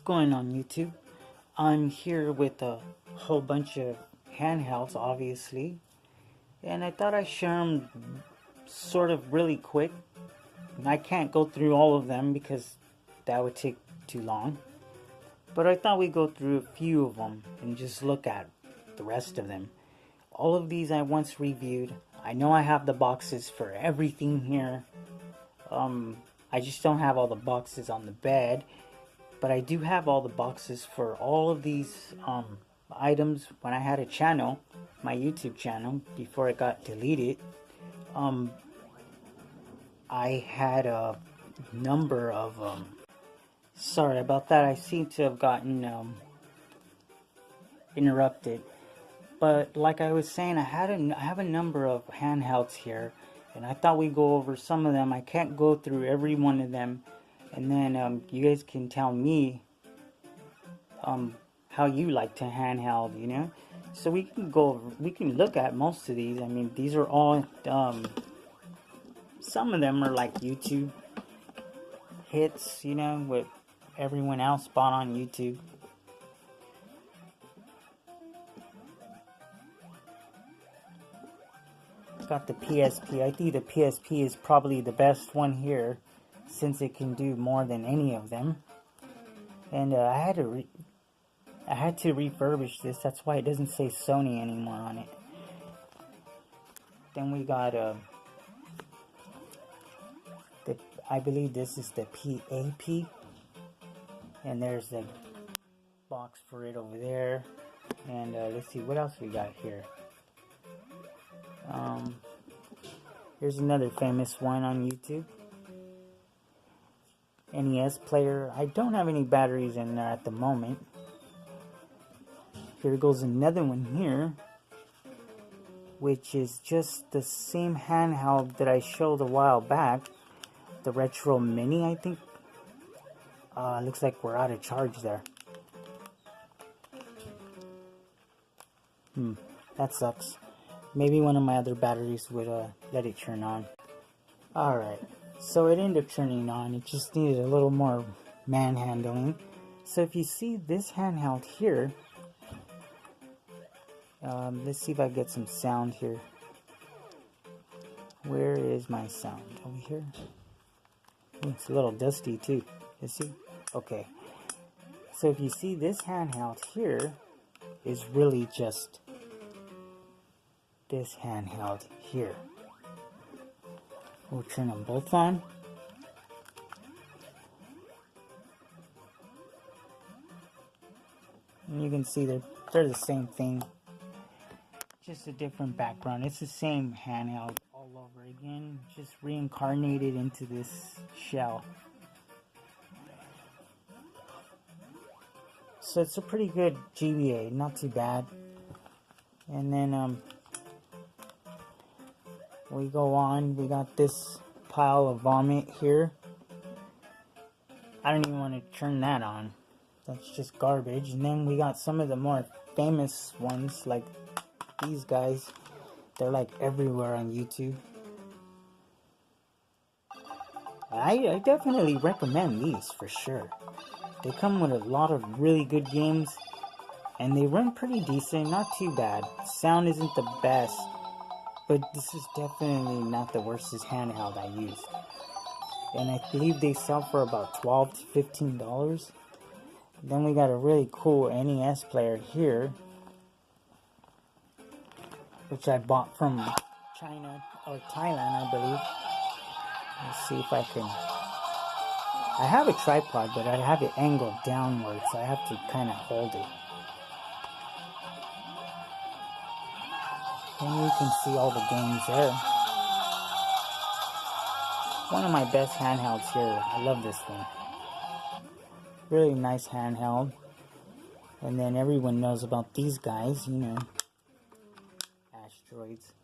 going on YouTube? I'm here with a whole bunch of handhelds, obviously, and I thought I'd share them sort of really quick. I can't go through all of them because that would take too long, but I thought we'd go through a few of them and just look at the rest of them. All of these I once reviewed. I know I have the boxes for everything here. I just don't have all the boxes on the bed. But I do have all the boxes for all of these items when I had a channel, my YouTube channel, before it got deleted. I had a number of, sorry about that, I seem to have gotten interrupted. But like I was saying, I have a number of handhelds here, and I thought we'd go over some of them. I can't go through every one of them. And then you guys can tell me how you like to handheld, you know. So we can look at most of these. I mean, these are all some of them are like YouTube hits, you know, what everyone else bought on YouTube. Got the PSP. I think the PSP is probably the best one here, since it can do more than any of them. And I had to refurbish this. That's why it doesn't say Sony anymore on it. Then we got I believe this is the PAP, and there's the box for it over there. And let's see what else we got here. Here's another famous one on YouTube. NES player. I don't have any batteries in there at the moment. Here goes another one here, which is just the same handheld that I showed a while back, the Retro Mini, I think. Looks like we're out of charge there. That sucks. Maybe one of my other batteries would let it turn on. Alright. So it ended up turning on. It just needed a little more manhandling. So if you see this handheld here, let's see if I get some sound here. Where is my sound? Over here? Ooh, it's a little dusty too. You see? Okay. So if you see this handheld here is really just this handheld here. We'll turn them both on. And you can see they're the same thing. Just a different background. It's the same handheld all over again. Just reincarnated into this shell. So it's a pretty good GBA. Not too bad. And then we go on, we got this pile of vomit here. I don't even want to turn that on. That's just garbage. And then we got some of the more famous ones, like these guys. They're like everywhere on YouTube. I definitely recommend these for sure. They come with a lot of really good games, and they run pretty decent, not too bad. Sound isn't the best, but this is definitely not the worst handheld I used. And I believe they sell for about $12 to $15. Then we got a really cool NES player here, which I bought from China or Thailand, I believe. Let's see if I can. I have a tripod, but I have it angled downwards, so I have to kind of hold it. And you can see all the games there. One of my best handhelds here. I love this one. Really nice handheld. And then everyone knows about these guys, you know. Asteroids.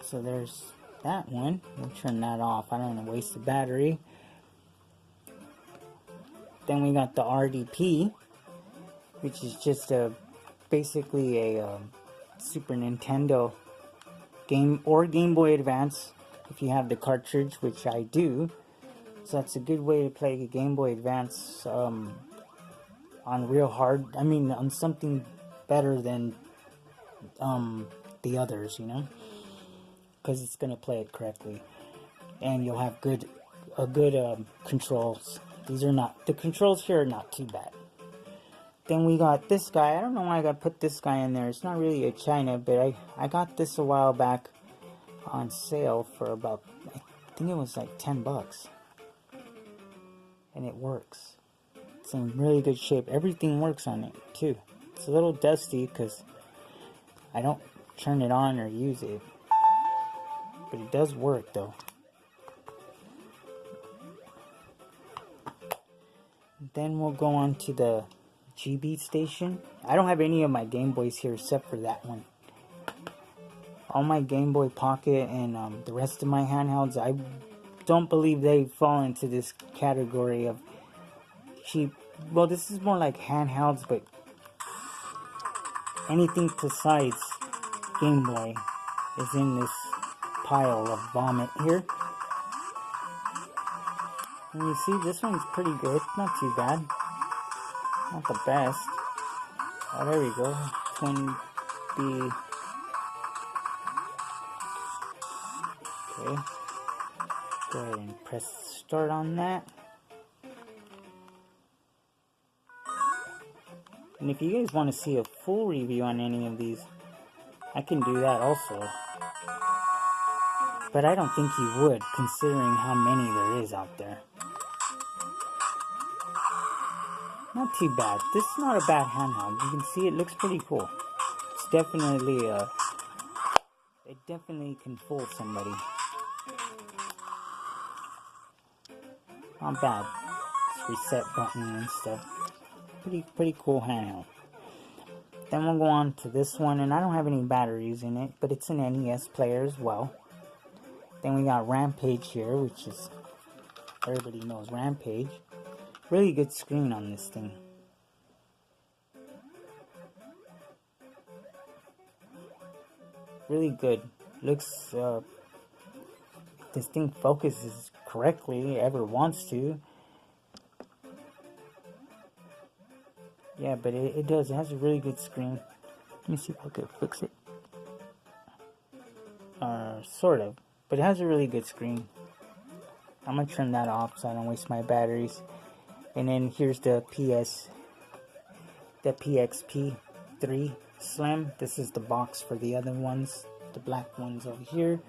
So there's that one. We'll turn that off. I don't want to waste the battery. Then we got the RDP, which is just basically a Super Nintendo game or Game Boy Advance if you have the cartridge, which I do. So that's a good way to play a Game Boy Advance on real hard. I mean, on something better than the others, you know, because it's gonna play it correctly, and you'll have good controls. The controls here are not too bad. Then we got this guy. I don't know why I got put this guy in there. It's not really a China, but I got this a while back on sale for about, I think it was like 10 bucks. And it works. It's in really good shape. Everything works on it too. It's a little dusty because I don't turn it on or use it. But it does work though. Then we'll go on to the GB station. I don't have any of my Game Boys here except for that one. All my Game Boy Pocket and the rest of my handhelds, I don't believe they fall into this category of cheap. Well, this is more like handhelds, but anything besides Game Boy is in this pile of vomit here. And you see, this one's pretty good. Not too bad. Not the best. Oh, there we go. Twin B. Okay. Go ahead and press start on that. And if you guys want to see a full review on any of these, I can do that also. But I don't think you would, considering how many there is out there. Not too bad. This is not a bad handheld. You can see it looks pretty cool. It's definitely it definitely can fool somebody. Not bad. It's reset button and stuff. Pretty cool handheld. Then we'll go on to this one, and I don't have any batteries in it, but it's an NES player as well. Then we got Rampage here, which is, everybody knows Rampage. Really good screen on this thing. Really good. Looks, this thing focuses correctly, ever wants to. Yeah, but it does. It has a really good screen. Let me see if I could fix it. Sort of. But it has a really good screen. I'm going to turn that off so I don't waste my batteries. And then here's the PXP3 Slim. This is the box for the other ones. The black ones over here.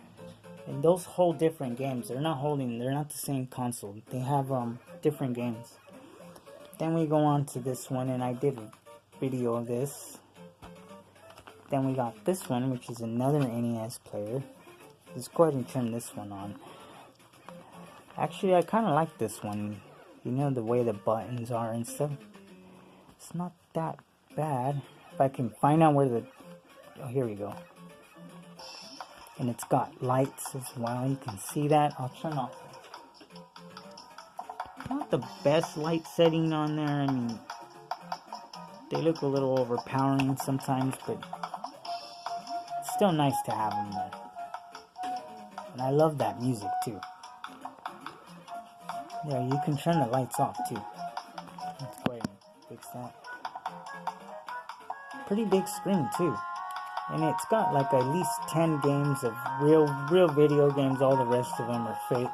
And those hold different games. They're not the same console. They have different games. Then we go on to this one, and I did a video of this. Then we got this one, which is another NES player. Let's go ahead and turn this one on. Actually, I kind of like this one. You know, the way the buttons are and stuff. It's not that bad. If I can find out where the... Oh, here we go. And it's got lights as well. You can see that. I'll turn off. Not the best light setting on there. I mean, they look a little overpowering sometimes, but it's still nice to have them there. And I love that music too. Yeah, you can turn the lights off too. Let's go ahead and fix that. Pretty big screen too. And it's got like at least 10 games of real video games. All the rest of them are fake.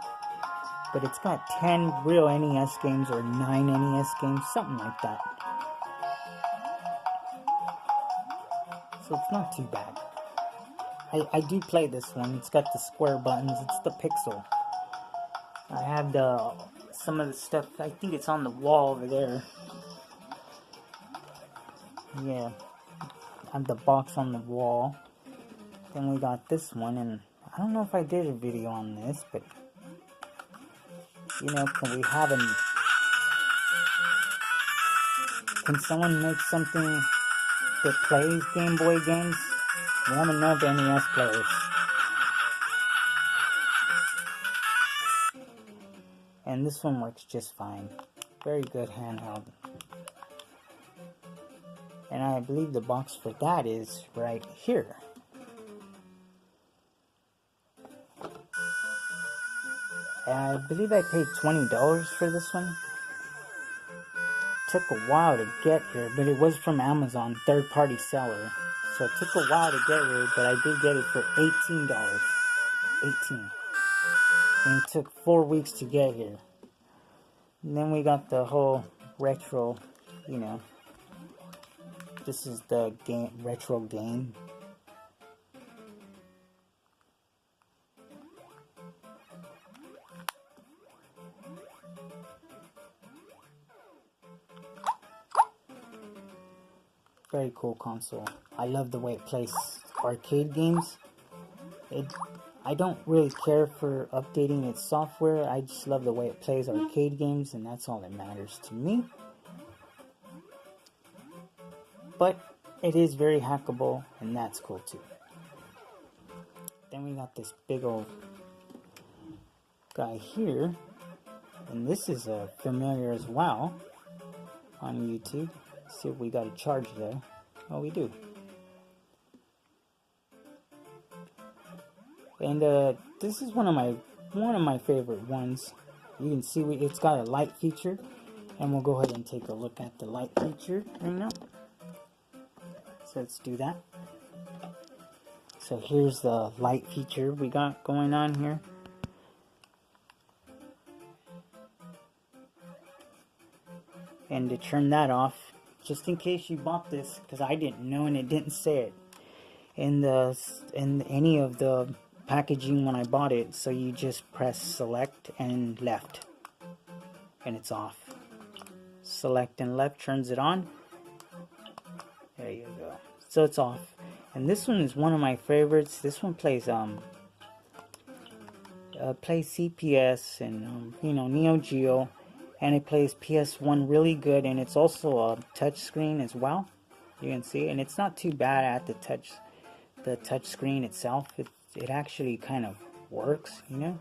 But it's got 10 real NES games or 9 NES games, something like that. So it's not too bad. I do play this one. It's got the square buttons. It's the Pixel. I have some of the stuff. I think it's on the wall over there. Yeah. I have the box on the wall. Then we got this one, and I don't know if I did a video on this, but you know, can someone make something that plays Game Boy games? We have enough NES players. And this one works just fine. Very good handheld. And I believe the box for that is right here. I believe I paid $20 for this one. Took a while to get here, but it was from Amazon, third-party seller. So it took a while to get here, but I did get it for $18. 18. And it took 4 weeks to get here. And then we got the whole retro, you know. This is the game, retro game. Very cool console. I love the way it plays arcade games. I don't really care for updating its software. I just love the way it plays arcade games, and that's all that matters to me. But it is very hackable, and that's cool too. Then we got this big old guy here, and this is familiar as well on YouTube. See if we got a charge there. Oh, we do. And this is one of my favorite ones. You can see it's got a light feature, and we'll go ahead and take a look at the light feature right now. So let's do that. So here's the light feature we got going on here. And to turn that off, just in case you bought this, because I didn't know and it didn't say it in any of the packaging when I bought it. So you just press select and left, and it's off. Select and left turns it on. There you go. So it's off. And this one is one of my favorites. This one plays CPS and you know, Neo Geo, and it plays PS1 really good, and it's also a touch screen as well. You can see, and it's not too bad at the touch screen itself. It actually kind of works, you know.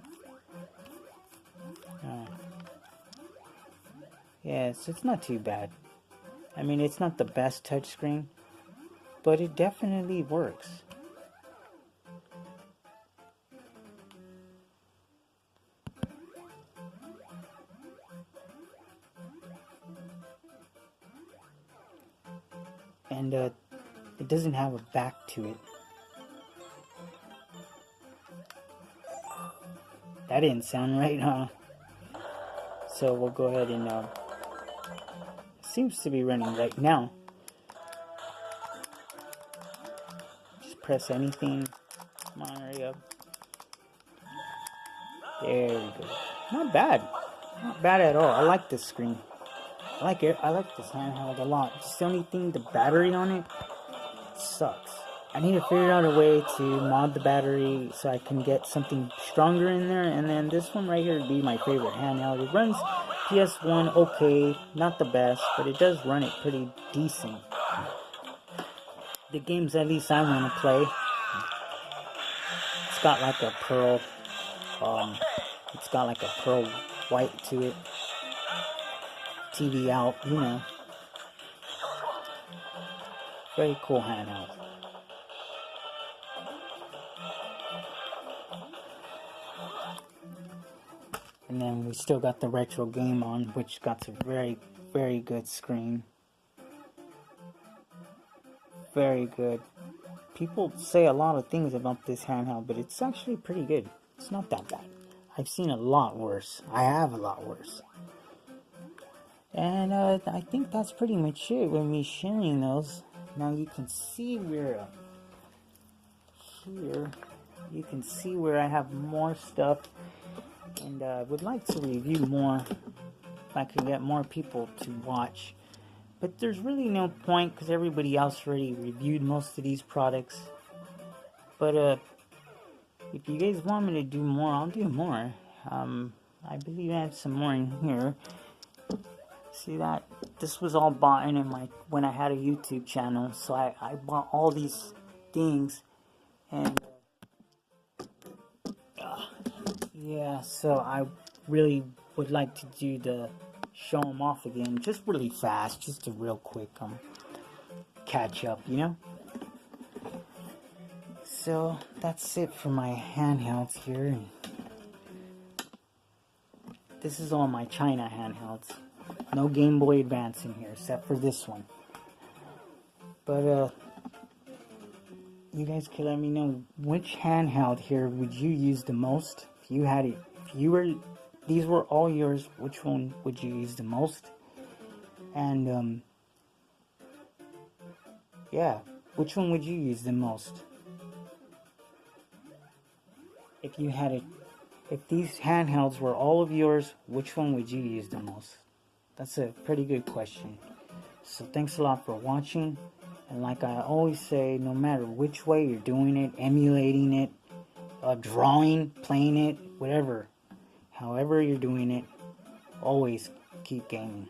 Yeah, so it's not too bad. I mean, it's not the best touch screen, but it definitely works. And it doesn't have a back to it. That didn't sound right, huh? So we'll go ahead and seems to be running right now. Just press anything. Come on, hurry up. There we go. Not bad. Not bad at all. I like this screen. I like it. I like this handheld a lot. Just the only thing, the battery on it sucks. I need to figure out a way to mod the battery so I can get something stronger in there. And then this one right here would be my favorite handheld. It runs PS1 okay, not the best, but it does run it pretty decent. The games at least I want to play. It's got like a pearl, white to it. TV out, you know. Very cool handheld. And then we still got the retro game on, which got a very, very good screen. Very good. People say a lot of things about this handheld, but it's actually pretty good. It's not that bad. I've seen a lot worse. I have a lot worse. And I think that's pretty much it with me sharing those. Now you can see where here, you can see where I have more stuff, and would like to review more if I could get more people to watch. But there's really no point because everybody else already reviewed most of these products. But if you guys want me to do more, I'll do more. I believe I have some more in here. See that? This was all bought in when I had a YouTube channel. So I bought all these things. And yeah, so I really would like to show them off again. Just really fast. Just a real quick catch up, you know? So that's it for my handhelds here. This is all my China handhelds. No Game Boy Advance in here, except for this one. But, you guys can let me know which handheld here would you use the most? If you had it, these were all yours, which one would you use the most? And, yeah, which one would you use the most? If you had it, if these handhelds were all of yours, which one would you use the most? That's a pretty good question. So thanks a lot for watching. And like I always say, no matter which way you're doing it, emulating it, drawing, playing it, whatever, however you're doing it, always keep gaming.